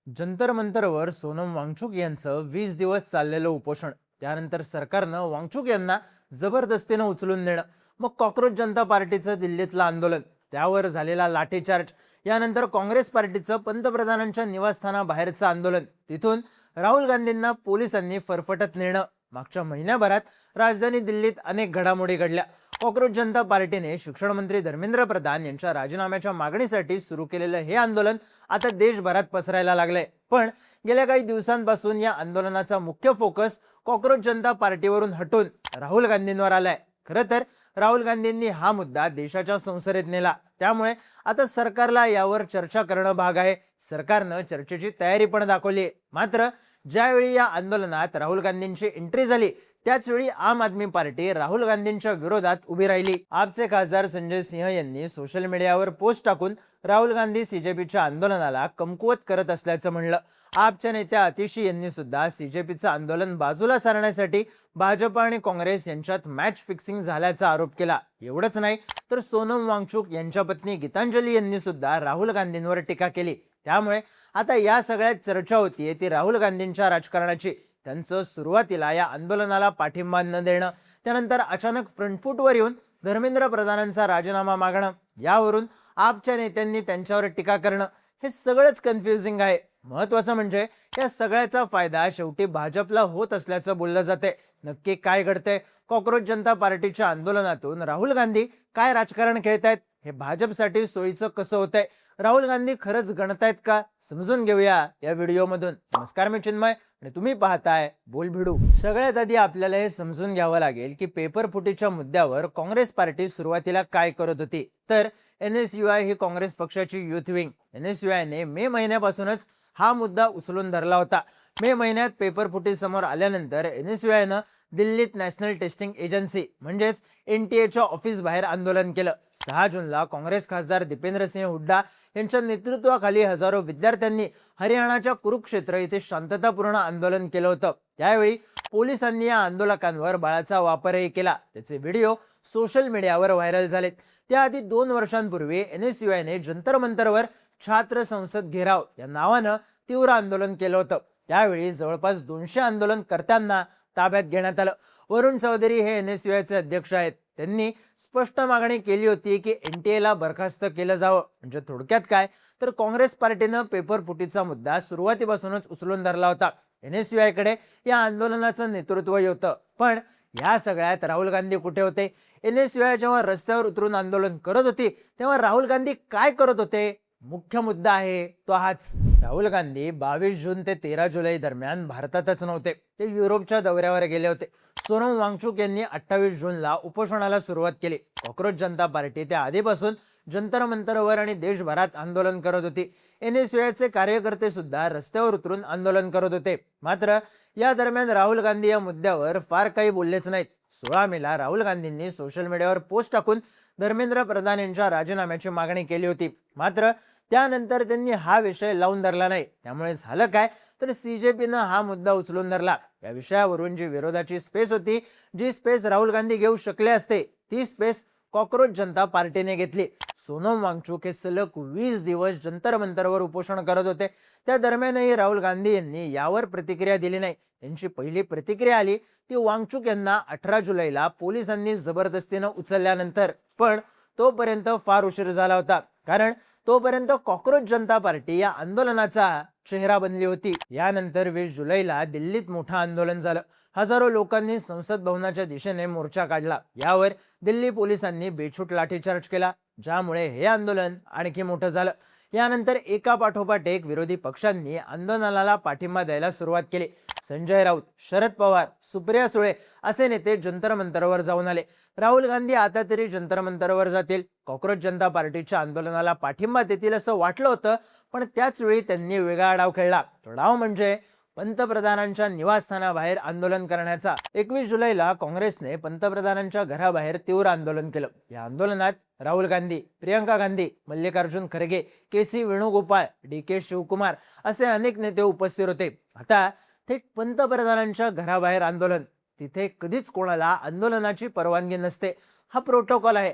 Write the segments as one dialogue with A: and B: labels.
A: जंतर मंतरवर सोनम वांगचुक यांचं 20 दिवस चाललेलं उपोषण, त्यानंतर सरकारनं वांगचुक यांना जबरदस्तीनं उचलून नेणं, मग कॉक्रोच जनता पार्टीचं दिल्लीतलं आंदोलन, त्यावर झालेला लाठीचार्ज, यानंतर काँग्रेस पार्टीचं पंतप्रधानांच्या निवासस्थानाबाहेरचं आंदोलन, तिथून राहुल गांधींना पोलिसांनी फरफटत नेणं. मागच्या महिन्याभरात राजधानी दिल्लीत अनेक घडामोडी घडल्या. कॉक्रोच जनता पार्टीने शिक्षण मंत्री धर्मेंद्र प्रधान यांच्या राजीनाम्याच्या मागणीसाठी सुरू केलेलं हे आंदोलन आता देशभरात पसरायला लागलंय. पण गेल्या काही दिवसांपासून या आंदोलनाचा मुख्य फोकस कॉक्रोच जनता पार्टीवरून हटून राहुल गांधींवर आलाय. खरं तर राहुल गांधींनी हा मुद्दा देशाच्या संसदेत नेला, त्यामुळे आता सरकारला यावर चर्चा करणं भाग आहे. सरकारनं चर्चेची तयारी पण दाखवली. मात्र ज्यावेळी या आंदोलनात राहुल गांधींची एंट्री झाली, त्याच वेळी आम आदमी पार्टी राहुल गांधींच्या विरोधात उभी राहिली. आपचे खासदार संजय सिंह यांनी सोशल मीडियावर पोस्ट टाकून राहुल गांधी सीजेपीच्या आंदोलनाला कमकुवत करत असल्याचं म्हणलं. आपच्या नेत्या आतिशी यांनी सुद्धा सीजेपीचं आंदोलन बाजूला सारण्यासाठी भाजप आणि काँग्रेस यांच्यात मॅच फिक्सिंग झाल्याचा आरोप केला. एवढंच नाही तर सोनम वांगचुक यांच्या पत्नी गीतांजली यांनी सुद्धा राहुल गांधींवर टीका केली. त्यामुळे आता या सगळ्यात चर्चा होतीये ती राहुल गांधींच्या राजकारणाची. त्यांचं सुरुवातीला या आंदोलनाला पाठिंबा न देणं, त्यानंतर अचानक फ्रंटफूटवर येऊन धर्मेंद्र प्रधानांचा राजीनामा मागणं, यावरून आपच्या नेत्यांनी त्यांच्यावर टीका करणं, हे सगळंच कन्फ्युजिंग आहे. महत्वाचं म्हणजे या सगळ्याचा फायदा शेवटी भाजपला होत असल्याचं बोललं जाते. नक्की काय घडतंय? कॉक्रोच जनता पार्टीच्या आंदोलनातून राहुल गांधी काय राजकारण खेळतायत? हे भाजपसाठी सोयीचं कसं होतंय? राहुल गांधी खरंच गणतायत का? समजून घेऊया या व्हिडिओमधून. नमस्कार, मी चिन्मय आणि तुम्ही पाहताय बोलभिडू. सगळ्यात आधी आपल्याला हे समजून घ्यावं लागेल की पेपर फुटीच्या मुद्द्यावर काँग्रेस पार्टी सुरुवातीला काय करत होती. तर NSUI ही काँग्रेस पक्षाची युथ विंग. NSUI ने मे महिन्यापासूनच हा मुद्दा उचलून धरला होता. मे महिन्यात पेपर फुटी समोर आल्यानंतर NSUI नं दिल्लीत नॅशनल टेस्टिंग एजन्सी म्हणजेच NTA ऑफिस बाहेर आंदोलन केलं. 6 जूनला काँग्रेस खासदार दीपेंद्र सिंह हुड्डा यांच्या नेतृत्वाखाली हजारो विद्यार्थ्यांनी हरियाणाच्या कुरुक्षेत्र येथे शांततापूर्ण आंदोलन केलं होतं. त्यावेळी पोलिसांनी या आंदोलकांवर बळाचा वापरही केला. त्याचे व्हिडिओ सोशल मीडियावर व्हायरल झालेत. त्याआधी 2 वर्षांपूर्वी NSUI ने जंतर मंतरवर छात्र संसद घेराव या नावानं तीव्र आंदोलन केलं होतं. त्यावेळी जवळपास 200 आंदोलनकर्त्यांना ताब्यात घेण्यात आलं. वरुण चौधरी हे NSUI चे अध्यक्ष आहेत. त्यांनी स्पष्ट मागणी केली होती की NTA ला बरखास्त केलं जावं. म्हणजे थोडक्यात काय, तर काँग्रेस पार्टीनं पेपर फुटीचा मुद्दा सुरुवातीपासूनच उचलून धरला होता. NSUI कडे या आंदोलनाचं नेतृत्व होतं. पण या सगळ्यात राहुल गांधी कुठे होते? NSUI जेव्हा रस्त्यावर उतरून आंदोलन करत होती तेव्हा राहुल गांधी काय करत होते? मुख्य मुद्दा आहे तो हाच. राहुल गांधी 22 जून ते 13 जुलै दरम्यान भारतातच नव्हते. ते युरोपच्या दौऱ्यावर गेले होते. सोनम वांगचुक यांनी 28 जूनला उपोषणाला सुरुवात केली. कॉक्रोच जनता पार्टी त्या आधीपासून जंतर मंतरवर आणि देशभरात आंदोलन करत होती. NSUI चे कार्यकर्ते सुद्धा रस्त्यावर उतरून आंदोलन करत होते. मात्र या दरम्यान राहुल गांधी या मुद्द्यावर फार काही बोललेच नाहीत. 16 मेला राहुल गांधींनी सोशल मीडियावर पोस्ट टाकून धर्मेंद्र प्रधान यांच्या राजीनाम्याची मागणी केली होती. मात्र त्यानंतर त्यांनी हा विषय लावून धरला नाही. त्यामुळे झालं काय, तर CJPनं हा मुद्दा उचलून धरला. या विषयावरून जी विरोधाची स्पेस होती, जी स्पेस राहुल गांधी घेऊ शकले असते, ती स्पेस कॉक्रोच जनता पार्टीने घेतली. सोनम वांगचुक हे सलग 20 दिवस जंतर मंतरवर उपोषण करत होते. त्या दरम्यानही राहुल गांधी यांनी यावर प्रतिक्रिया दिली नाही. त्यांची पहिली प्रतिक्रिया आली ती वांगचुक यांना 18 जुलैला पोलिसांनी जबरदस्तीनं उचलल्यानंतर. पण तोपर्यंत फार उशीर झाला होता, कारण तोपर्यंत कॉक्रोच जनता पार्टी या आंदोलनाचा चेहरा बनली होती. यानंतर 20 जुलैला दिल्लीत मोठं आंदोलन झालं. हजारो लोकांनी संसद भवनाच्या दिशेने मोर्चा काढला. यावर दिल्ली पोलिसांनी बेछूट लाठीचार्ज केला, ज्यामुळे हे आंदोलन आणखी मोठं झालं. यानंतर एका पाठोपाठ एक विरोधी पक्षांनी आंदोलनाला पाठिंबा द्यायला सुरुवात केली. संजय राऊत, शरद पवार, सुप्रिया सुळे असे नेते जंतर मंतरवर जाऊन आले. राहुल गांधी आता तरी जंतर मंतरवर जातील, कॉक्रोच जनता पार्टीच्या आंदोलनाला पाठिंबा देतील असं वाटलं होतं. पण त्याच वेळी त्यांनी वेगळा डाव खेळला. तो डाव म्हणजे पंतप्रधानांच्या निवासस्थानाबाहेर आंदोलन करण्याचा. 21 जुलैला काँग्रेसने पंतप्रधानांच्या घराबाहेर तीव्र आंदोलन केलं. या आंदोलनात राहुल गांधी, प्रियंका गांधी, मल्लिकार्जुन खरगे, KC वेणुगोपाळ, DK शिवकुमार असे अनेक नेते उपस्थित होते. आता थेट पंतप्रधानांच्या घराबाहेर आंदोलन. तिथे कधीच कोणाला आंदोलनाची परवानगी नसते. हा प्रोटोकॉल आहे.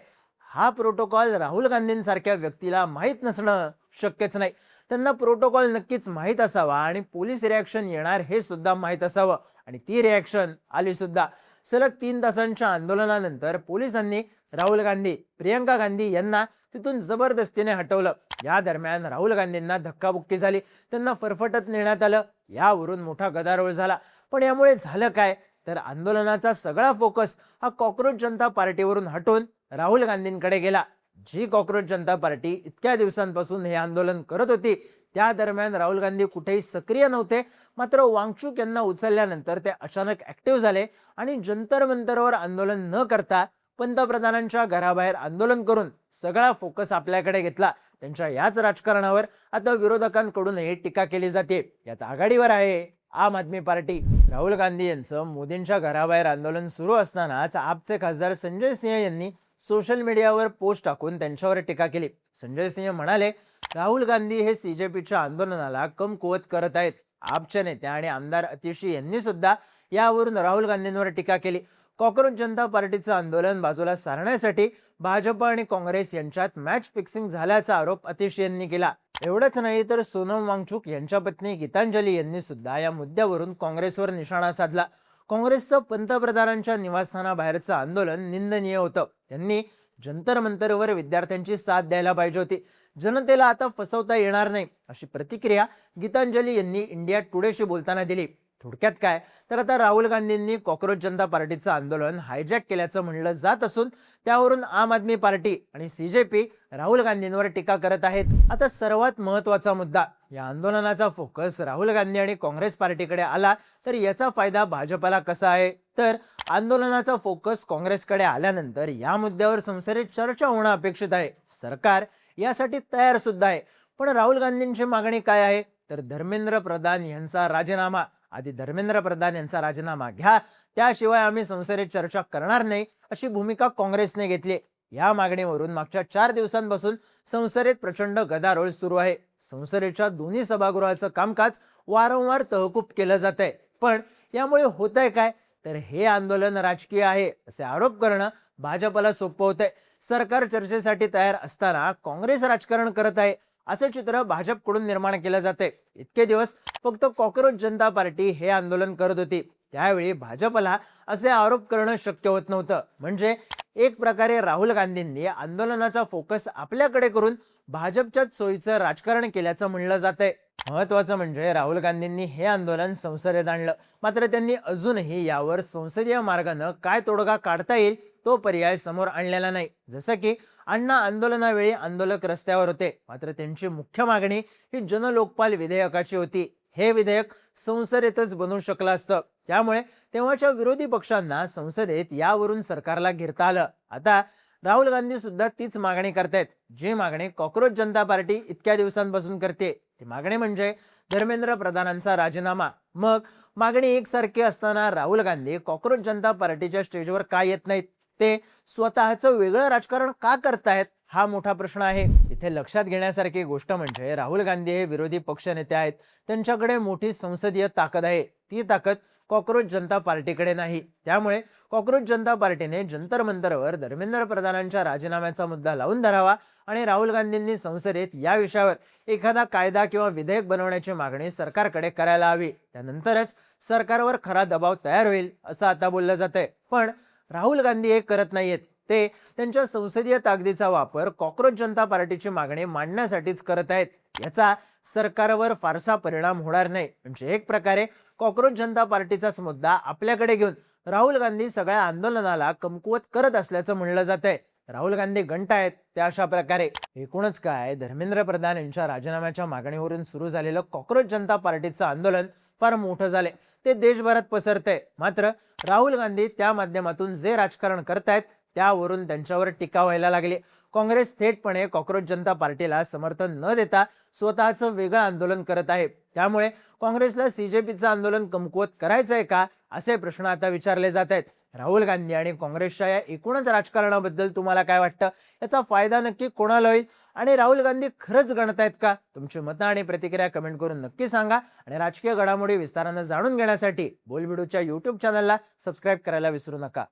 A: हा प्रोटोकॉल राहुल गांधींसारख्या व्यक्तीला माहीत नसणं शक्यच नाही. त्यांना प्रोटोकॉल नक्कीच माहीत असावा आणि पोलीस रिॲक्शन येणार हे सुद्धा माहीत असावं, आणि ती रिॲक्शन आली सुद्धा. सलग 3 तासांच्या आंदोलनानंतर पोलिसांनी राहुल गांधी, प्रियंका गांधी यांना तिथून जबरदस्तीने हटवलं. या दरम्यान राहुल गांधींना धक्काबुक्की झाली, त्यांना फरफटत नेण्यात आलं. यावरून मोठा गदारोळ झाला. पण यामुळे झालं काय, तर आंदोलनाचा सगळा फोकस हा कॉक्रोच जनता पार्टीवरून हटून राहुल गांधींकडे गेला. जी कॉक्रोच जनता पार्टी इतक्या दिवसांपासून हे आंदोलन करत होती, त्या दरम्यान राहुल गांधी कुठेही सक्रिय नव्हते. मात्र वांगचुक यांना उचलल्यानंतर ते अचानक ऍक्टिव्ह झाले आणि जंतर मंतरवर आंदोलन न करता पंतप्रधानांच्या घराबाहेर आंदोलन करून सगळा फोकस आपल्याकडे घेतला. त्यांच्या याच राजकारणावर आता विरोधकांकडूनही टीका केली जाते. यात आघाडीवर आहे आम आदमी पार्टी. राहुल गांधी यांचं मोदींच्या घराबाहेर आंदोलन सुरू असतानाच आपचे खासदार संजय सिंह यांनी सोशल मीडियावर पोस्ट टाकून त्यांच्यावर टीका केली. संजय सिंह म्हणाले, राहुल गांधी हे सीजेपीच्या आंदोलनाला कमकुवत करत आहेत. आपच्या नेत्या आणि आमदार अतिशी यांनी सुद्धा यावरून राहुल गांधींवर टीका केली. कॉक्रोच जनता पार्टीचं आंदोलन बाजूला सारण्यासाठी भाजप आणि काँग्रेस यांच्यात मॅच फिक्सिंग झाल्याचा आरोप अतिशी यांनी केला. एवढंच नाही तर सोनम वांगचुक यांच्या पत्नी गीतांजली यांनी सुद्धा या मुद्द्यावरून काँग्रेसवर निशाणा साधला. काँग्रेसचं पंतप्रधानांच्या निवासस्थानाबाहेरचं आंदोलन निंदनीय होतं. त्यांनी जंतर मंतरवर विद्यार्थ्यांची साथ द्यायला पाहिजे होती. जनतेला आता फसवता येणार नाही, अशी प्रतिक्रिया गीतांजली यांनी इंडिया टुडेशी बोलताना दिली. थोडक्यात काय, तर आता राहुल गांधींनी कॉक्रोच जनता पार्टीचं आंदोलन हायजॅक केल्याचं म्हणलं जात असून त्यावरून आम आदमी पार्टी आणि सीजेपी राहुल गांधींवर टीका करत आहेत. आता सर्वात महत्वाचा मुद्दा, या आंदोलनाचा फोकस राहुल गांधी आणि काँग्रेस पार्टीकडे आला तर याचा फायदा भाजपला कसा आहे, तर आंदोलनाचा फोकस काँग्रेसकडे आल्यानंतर या मुद्द्यावर संसदेत चर्चा होणं अपेक्षित आहे. सरकार यासाठी तयार सुद्धा आहे. पण राहुल गांधींची मागणी काय आहे, तर धर्मेंद्र प्रधान यांचा राजीनामा. आधी धर्मेंद्र प्रधान यांचा राजीनामा घ्या, त्याशिवाय आम्ही संसदेत चर्चा करणार नाही, अशी भूमिका काँग्रेसने घेतली. या मागणीवरून मागच्या 4 दिवसांपासून संसदेत प्रचंड गदारोळ सुरू आहे. संसदेच्या दोन्ही सभागृहाचं कामकाज वारंवार तहकूब केलं जात आहे. पण यामुळे होतंय काय, तर हे आंदोलन राजकीय आहे असे आरोप करणं भाजपला सोपं होतंय. सरकार चर्चेसाठी तयार असताना काँग्रेस राजकारण करत आहे असे चित्र भाजपकडून निर्माण केलं जाते. इतके दिवस फक्त कॉक्रोच जनता पार्टी हे आंदोलन करत होती. त्यावेळी भाजपला असे आरोप करणं शक्य होत नव्हतं. म्हणजे एक प्रकारे राहुल गांधींनी आंदोलनाचा फोकस आपल्याकडे करून भाजपच्याच सोयीचं राजकारण केल्याचं म्हणलं जातंय. महत्वाचं म्हणजे राहुल गांधींनी हे आंदोलन संसदेत आणलं, मात्र त्यांनी अजूनही यावर संसदीय मार्गाने काय तोडगा काढता येईल तो पर्याय समोर आणलेला नाही. जसं की अण्णा आंदोलनावेळी आंदोलक रस्त्यावर होते, मात्र त्यांची मुख्य मागणी ही जनलोकपाल विधेयकाची होती. हे विधेयक संसदेतच बनवू शकलं असतं. त्यामुळे तेव्हाच्या विरोधी पक्षांना संसदेत यावरून सरकारला घेरता आलं. आता राहुल गांधी सुद्धा तीच मागणी करतायत, जी मागणी कॉक्रोच जनता पार्टी इतक्या दिवसांपासून करते. ती मागणी म्हणजे धर्मेंद्र प्रधानांचा राजीनामा. मग मागणी एकसारखी असताना राहुल गांधी कॉक्रोच जनता पार्टीच्या स्टेजवर का येत नाहीत, ते स्वतःचं वेगळं राजकारण का करतायत, हा मोठा प्रश्न आहे. इथे लक्षात घेण्यासारखी गोष्ट म्हणजे राहुल गांधी हे विरोधी पक्षनेते आहेत. त्यांच्याकडे मोठी संसदीय ताकद आहे. ती ताकद कॉक्रोच जनता पार्टीकडे नाही. त्यामुळे कॉक्रोच जनता पार्टीने जंतर मंतरवर धर्मेंद्र प्रधानांच्या राजीनाम्याचा मुद्दा लावून धरावा आणि राहुल गांधींनी संसदेत या विषयावर एखादा कायदा किंवा विधेयक बनवण्याची मागणी सरकारकडे करायला हवी. त्यानंतरच सरकारवर खरा दबाव तयार होईल असं आता बोललं जातंय. पण राहुल गांधी हे करत नाहीयेत. ते त्यांच्या संसदीय ताकदीचा वापर कॉक्रोच जनता पार्टीची मागणी मांडण्यासाठीच करत आहेत. याचा सरकारवर फारसा परिणाम होणार नाही. म्हणजे एक प्रकारे कॉक्रोच जनता पार्टीचाच मुद्दा आपल्याकडे घेऊन राहुल गांधी सगळ्या आंदोलनाला कमकुवत करत असल्याचं म्हणलं जातंय. राहुल गांधी घंटा आहेत त्या अशा प्रकारे. एकूणच काय, धर्मेंद्र प्रधान यांच्या राजीनाम्याच्या मागणीवरून सुरू झालेलं कॉक्रोच जनता पार्टीचं आंदोलन फार मोठं झाले. ते देशभरात पसरतंय. मात्र राहुल गांधी त्या माध्यमातून जे राजकारण करतायत त्यावरून त्यांच्यावर टीका व्हायला लागली. काँग्रेस थेटपणे कॉक्रोच जनता पार्टीला समर्थन न देता स्वतःचं वेगळं आंदोलन करत आहे. त्यामुळे काँग्रेसला सीजेपीचं आंदोलन कमकुवत करायचं आहे का, असे प्रश्न आता विचारले जात आहेत. राहुल गांधी आणि काँग्रेसच्या या एकूणच राजकारणाबद्दल तुम्हाला काय वाटतं, याचा फायदा नक्की कोणाला होईल आणि राहुल गांधी खरंच गणतायत का? तुमची मतं आणि प्रतिक्रिया कमेंट करून नक्की सांगा. आणि राजकीय घडामोडी विस्ताराने जाणून घेण्यासाठी बोलबिडूच्या YouTube चॅनलला सबस्क्राईब करायला विसरू नका.